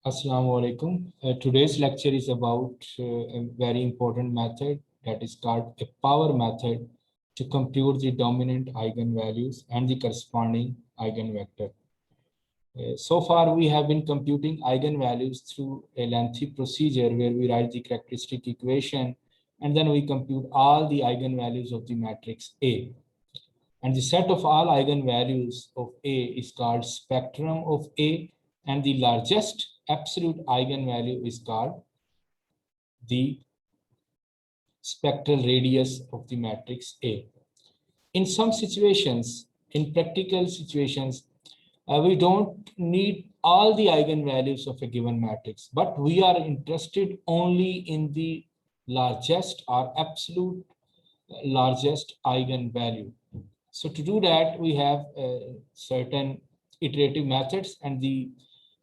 Assalamu alaikum. Today's lecture is about a very important method that is called a power method to compute the dominant eigenvalues and the corresponding eigenvector. So far, we have been computing eigenvalues through a lengthy procedure where we write the characteristic equation and then we compute all the eigenvalues of the matrix A. And the set of all eigenvalues of A is called spectrum of A, and the largest absolute eigenvalue is called the spectral radius of the matrix A. In some situations, in practical situations, we don't need all the eigenvalues of a given matrix, but we are interested only in the largest or absolute largest eigenvalue. So to do that, we have certain iterative methods, and the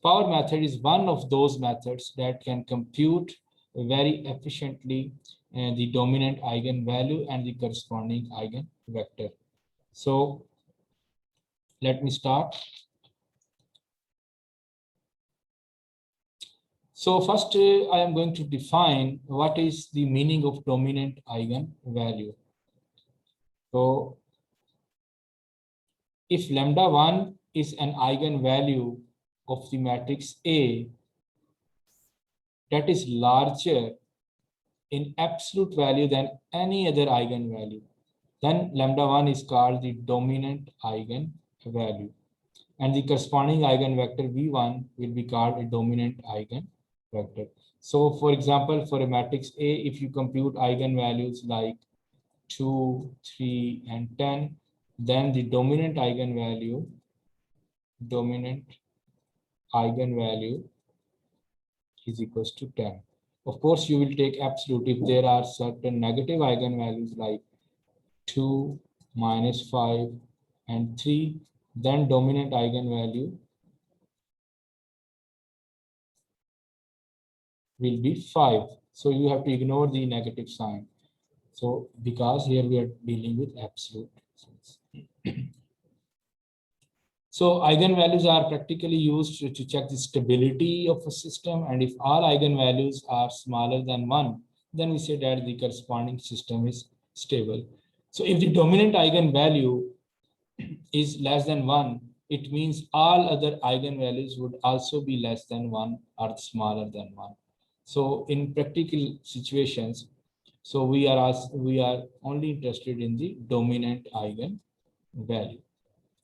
power method is one of those methods that can compute very efficiently the dominant eigenvalue and the corresponding eigenvector. So let me start. So first, I am going to define what is the meaning of dominant eigenvalue. So if lambda 1 is an eigenvalue of the matrix A that is larger in absolute value than any other eigenvalue, then lambda 1 is called the dominant eigenvalue. And the corresponding eigenvector V1 will be called a dominant eigenvector. So for example, for a matrix A, if you compute eigenvalues like 2, 3, and 10, then the dominant eigenvalue is equals to 10. Of course, you will take absolute if there are certain negative eigenvalues like 2, -5, and 3, then dominant eigenvalue will be 5. So you have to ignore the negative sign. So because here we are dealing with absolute. So eigenvalues are practically used to check the stability of a system, and if all eigenvalues are smaller than 1, then we say that the corresponding system is stable. So if the dominant eigenvalue is less than 1, it means all other eigenvalues would also be less than 1 or smaller than 1. So in practical situations, so we are only interested in the dominant eigenvalue,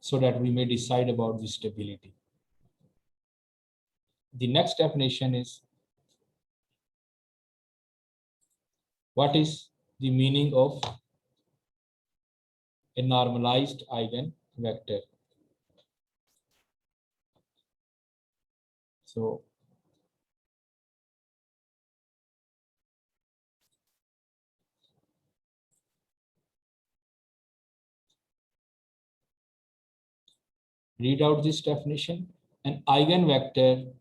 so that we may decide about the stability. The next definition is, what is the meaning of a normalized eigenvector? So read out this definition. An eigenvector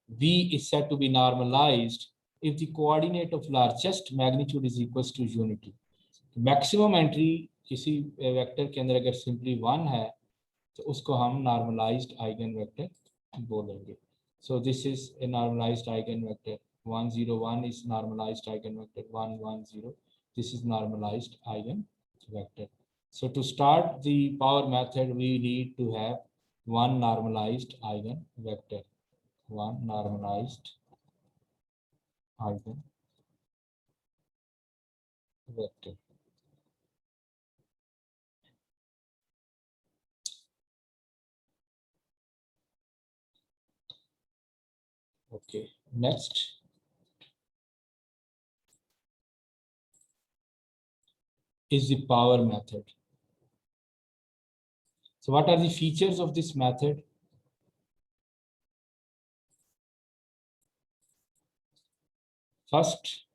V is said to be normalized if the coordinate of largest magnitude is equals to unity. Maximum entry किसी vector के अंदर अगर simply 1 है तो उसको हम normalised eigen vector बोलेंगे. So this is a normalized eigenvector. 101 is normalized eigenvector. 110, this is normalized eigenvector. So to start the power method, we need to have one normalized eigenvector. One normalized eigenvector. Okay, next is the power method. So what are the features of this method? First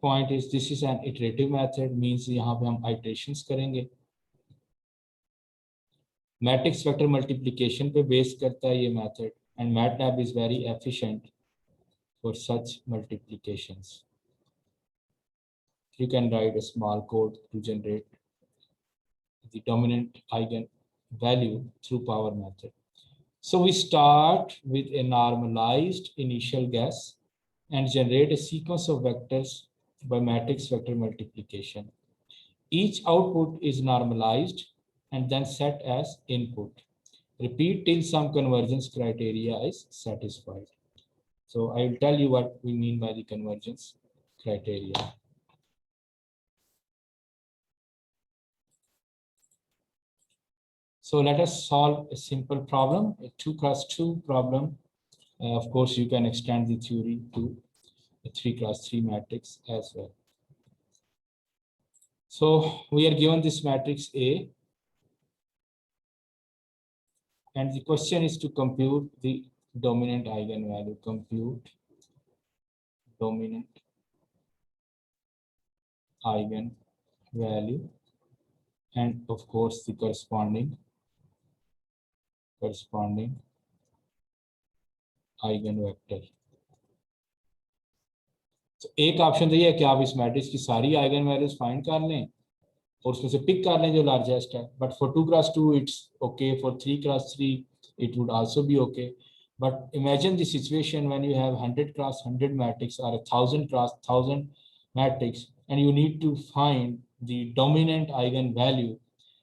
point is this is an iterative method, means यहाँ पे हम iterations करेंगे. Matrix vector multiplication पे base करता है ये method, and MATLAB is very efficient for such multiplications. You can write a small code to generate the dominant eigenvalue through power method. So we start with a normalized initial guess and generate a sequence of vectors by matrix vector multiplication. Each output is normalized and then set as input. Repeat till some convergence criteria is satisfied. So I will tell you what we mean by the convergence criteria. So let us solve a simple problem, a 2x2 problem. Of course, you can extend the theory to a 3x3 matrix as well. So we are given this matrix A, and the question is to compute the dominant eigenvalue. Compute dominant eigenvalue, and of course the corresponding eigenvector. तो एक option तो ये है कि आप इस matrix की सारी आइगन वैल्यूज फाइंड कर लें और उसमें से पिक कर लें जो लार्जेस्ट है, but for 2x2 it's okay, for 3x3 it would also be okay. But imagine the situation when you have 100x100 matrix or 1000x1000 matrix and you need to find the dominant eigenvalue.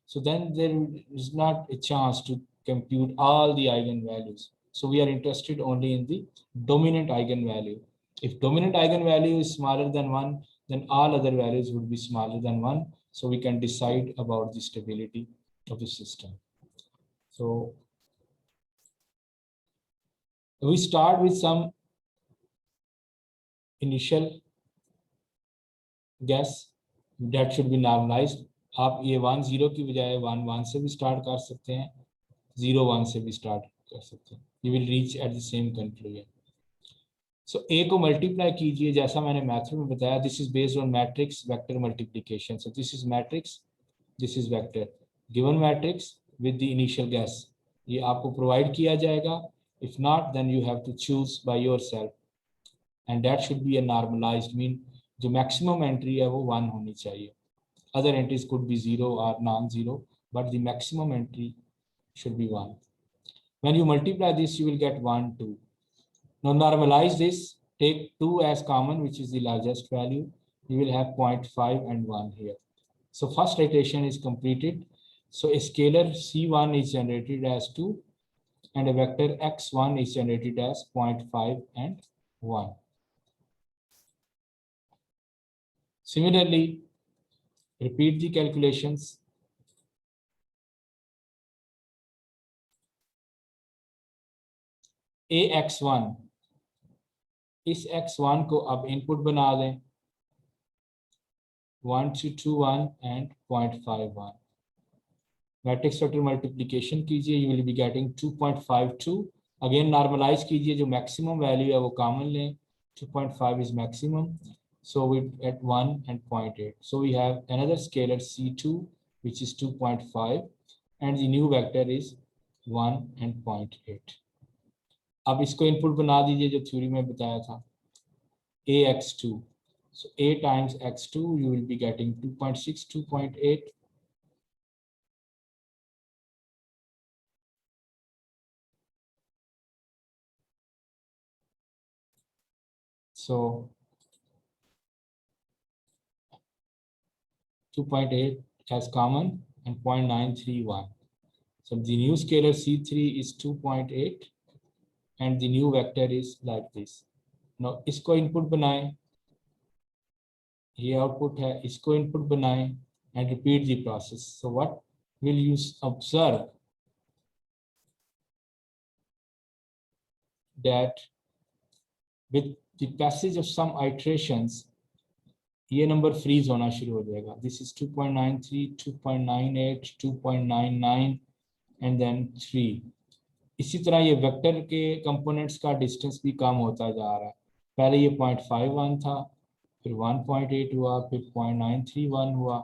So then there is not a chance to compute all the eigenvalues. So we are interested only in the dominant eigenvalue. If dominant eigenvalue is smaller than 1, then all other values would be smaller than 1. So we can decide about the stability of the system. So we start with some initial guess that should be normalized. आप ये 1 0 की बजाय 1 1 से भी start कर सकते हैं, 0 1 से भी स्टार्ट कर सकते हैं. You will reach at the same conclusion. So A को मल्टीप्लाई कीजिए जैसा मैंने मैथड में बताया. This is based on matrix vector multiplication. So this is matrix, this is vector. Given matrix with the initial guess. ये आपको provide किया जाएगा. If not, then you have to choose by yourself. And that should be a normalized, mean जो maximum entry है वो 1 होनी चाहिए. Other entries could be 0 or non-zero, but the maximum entry should be 1. When you multiply this, you will get 1, 2. Now normalize this, take 2 as common, which is the largest value. You will have 0.5 and 1 here. So first iteration is completed. So a scalar C1 is generated as 2 and a vector X1 is generated as 0.5 and 1. Similarly, repeat the calculations. AX1, इस X1 को अब input बना दें 1221 and 0.51. Matrix vector multiplication कीजिए, you will be getting 2.52. Again normalize कीजिए, जो maximum value है वो कॉमन लें. 2.5 is maximum, so we get 1 and 0.8. So we have another scalar C2 which is 2.5 and the new vector is 1 and 0.8. अब इसको input बना दीजिए जो थ्योरी में बताया था, AX2. So A times X2, you will be getting 2.6, 2.8. So 2.8 as common and 0.931. So the new scalar C3 is 2.8 and the new vector is like this. Now इसको input बनाएं, ये आउटपुट है, इसको इनपुट बनाएं and repeat the process. So what will you observe? That with the passage of some iterations, ये number freeze होना शुरू हो जाएगा. This is 2.93, 2.98, 2.99 and then 3. इसी तरह ये वेक्टर के कंपोनेंट्स का डिस्टेंस भी कम होता जा रहा है. पहले ये 0.51 था, फिर 1.8 हुआ, फिर 0.931 हुआ,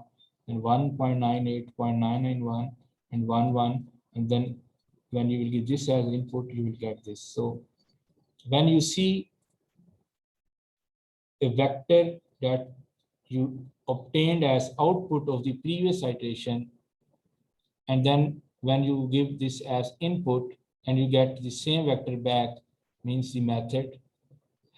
and 1.98, 0.991 and 11, and then when you will give this as input, you will get this. So when you see a vector that you obtained as output of the previous iteration, and then when you give this as input, and you get the same vector back, means the method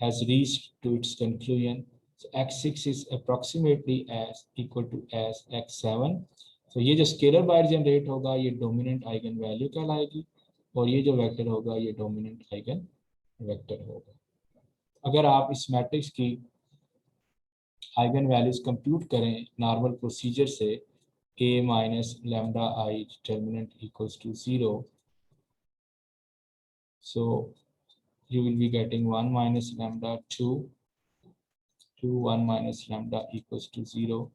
has reached to its conclusion. So x6 is approximately as equal to as x7. तो ये जो scalar बार generate होगा ये dominant eigen value कहलाएगी और ये जो vector होगा ये डोमिनेंट आइगन वेक्टर होगा। अगर आप इस मैट्रिक्स की आइगन वैल्यूज कंप्यूट करें नॉर्मल प्रोसीजर से a minus lambda I determinant equals to 0, so you will be getting 1 minus lambda 2, 1 minus lambda equals to 0,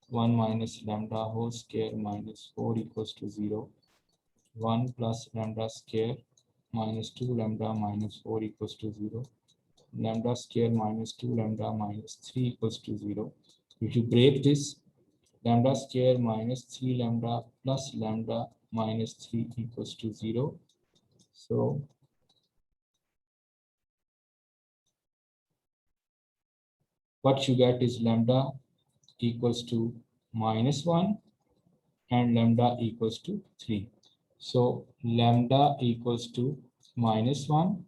1 minus lambda whole square minus 4 equals to 0, 1 plus lambda square minus 2 lambda minus 4 equals to 0, lambda square minus 2 lambda minus 3 equals to 0. If you break this, lambda square minus 3 lambda plus lambda minus 3 equals to 0. So what you get is lambda equals to -1 and lambda equals to 3. So lambda equals to -1,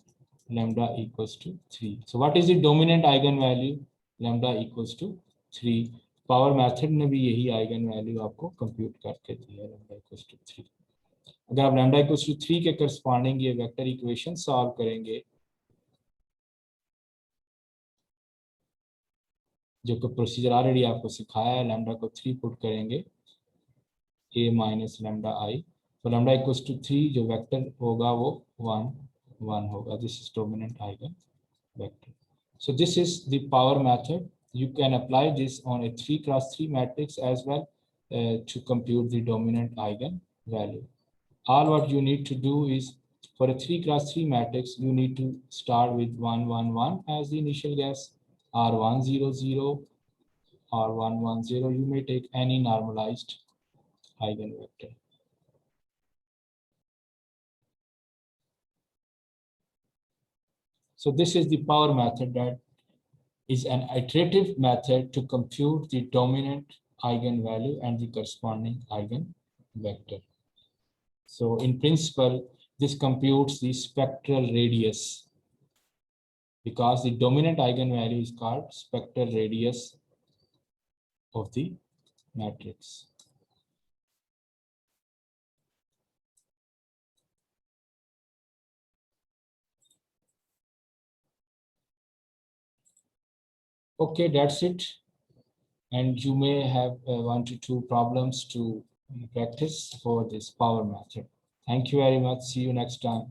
lambda equals to 3. So what is the dominant eigenvalue? Lambda equals to 3. Power method ने भी यही eigen value आपको compute करके दी है, lambda equals to 3। अगर आप lambda equals to 3 के corresponding ये वेक्टर इक्वेशन सॉल्व करेंगे, जो कि प्रोसीजर ऑलरेडी आपको सिखाया है, लैम्डा को 3 पुट करेंगे a माइनस लैम्डा आई, तो लैम्डा इक्वल्स टू 3 जो वेक्टर होगा वो 1 1 होगा। This is dominant eigen vector. So this is the power method. You can apply this on a 3x3 matrix as well to compute the dominant eigen value. All what you need to do is, for a 3x3 matrix, you need to start with 1 1 1 as the initial guess, or 1 0 0 or 1 1 0. You may take any normalized eigenvector. So this is the power method, that is an iterative method to compute the dominant eigenvalue and the corresponding eigenvector. So in principle, this computes the spectral radius, because the dominant eigenvalue is called spectral radius of the matrix. Okay, that's it. And you may have 1 to 2 problems to practice for this power method. Thank you very much. See you next time.